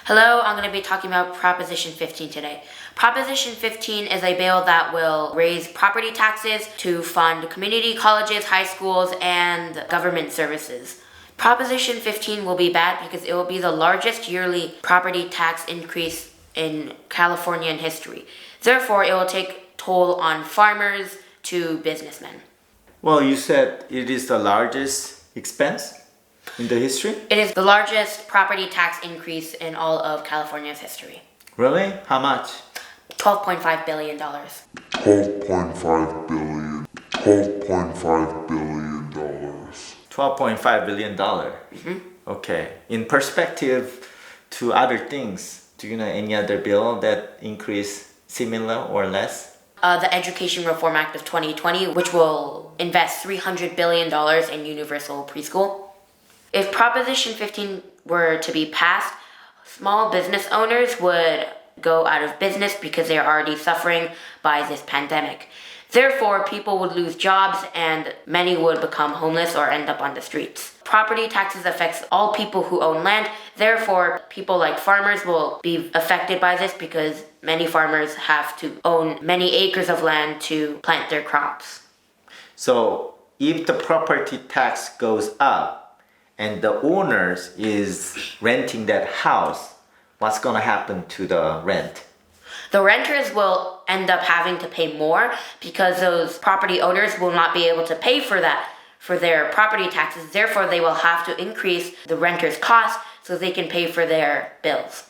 Hello, I'm going to be talking about Proposition 15 today. Proposition 15 is a bill that will raise property taxes to fund community colleges, high schools, and government services. Proposition 15 will be bad because it will be the largest yearly property tax increase in Californian history. Therefore, it will take toll on farmers to businessmen. Well, you said it is the largest expense in the history? It is the largest property tax increase in all of California's history. Really? How much? $12.5 billion. $12.5 billion. $12.5 billion. $12.5 billion. Mm-hmm. Okay. In perspective to other things, do you know any other bill that increase similar or less? The Education Reform Act of 2020, which will invest $300 billion in universal preschool. If Proposition 15 were to be passed, small business owners would go out of business because they are already suffering by this pandemic. Therefore, people would lose jobs and many would become homeless or end up on the streets. Property taxes affects all people who own land. Therefore, people like farmers will be affected by this because many farmers have to own many acres of land to plant their crops. So, if the property tax goes up and the owners is renting that house, what's going to happen to the rent? The renters will end up having to pay more because those property owners will not be able to pay for that, for their property taxes. Therefore, they will have to increase the renters' cost so they can pay for their bills.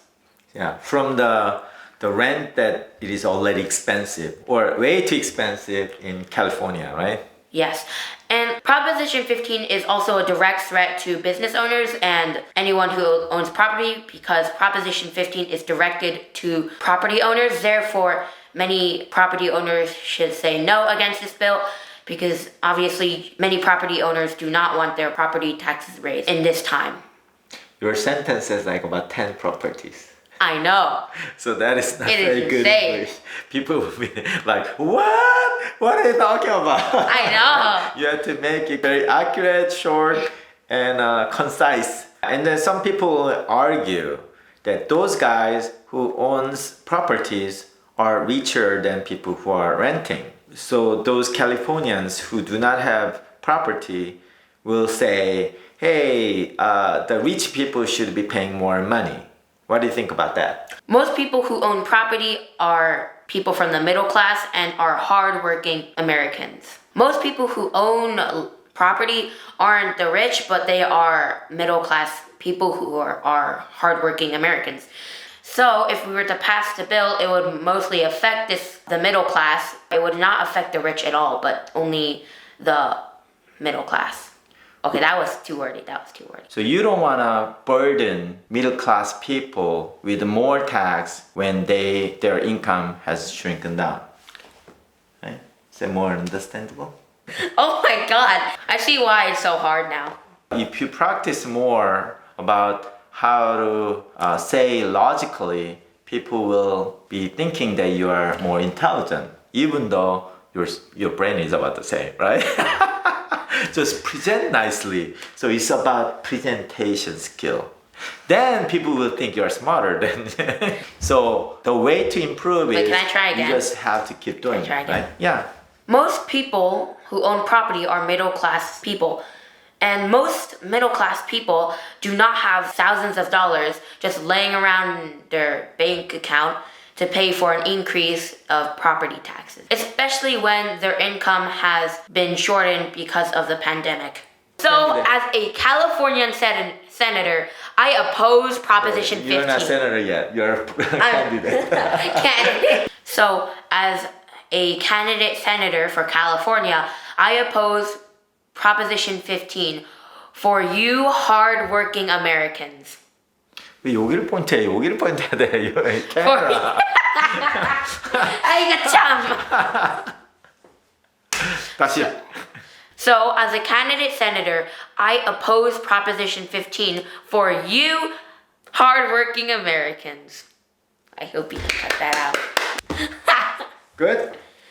Yeah, from the rent that it is already expensive or way too expensive in California, right? Yes. And Proposition 15 is also a direct threat to business owners and anyone who owns property because Proposition 15 is directed to property owners. Therefore, many property owners should say no against this bill because obviously many property owners do not want their property taxes raised in this time. Your sentence says like about 10 properties. I know. So that is not It is very good insane. English. People will be like, what? What are you talking about? I know. You have to make it very accurate, short, and concise. And then some people argue that those guys who owns properties are richer than people who are renting. So those Californians who do not have property will say, hey, the rich people should be paying more money. What do you think about that? Most people who own property are people from the middle class and are hardworking Americans. Most people who own property aren't the rich, but they are middle class people who are hardworking Americans. So if we were to pass the bill, it would mostly affect the middle class. It would not affect the rich at all, but only the middle class. Okay, that was too wordy. So you don't want to burden middle class people with more tax when their income has shrunken down. Right? Is that more understandable? Oh my God, I see why it's so hard now. If you practice more about how to say logically, people will be thinking that you are more intelligent, even though your brain is about the same, right? Just present nicely. So it's about presentation skill. Then people will think you're smarter than. So the way to improve Wait, is can I try again? you just have to keep doing Can I it, try again? right? Yeah. Most people who own property are middle class people. And most middle class people do not have thousands of dollars just laying around in their bank account to pay for an increase of property taxes, especially when their income has been shortened because of the pandemic. So, as a Californian senator, I oppose Proposition 15. You're not senator yet. You're a candidate. Candidate. So, as a candidate senator for California, I oppose Proposition 15 for you hardworking Americans. 왜 여기를 포인트해? 여기를 포인트해야 돼. 이거 카메라. 아이고 참. 다시. So, as a candidate senator, I oppose Proposition 15 for you hardworking Americans. I hope you can cut that out. Good?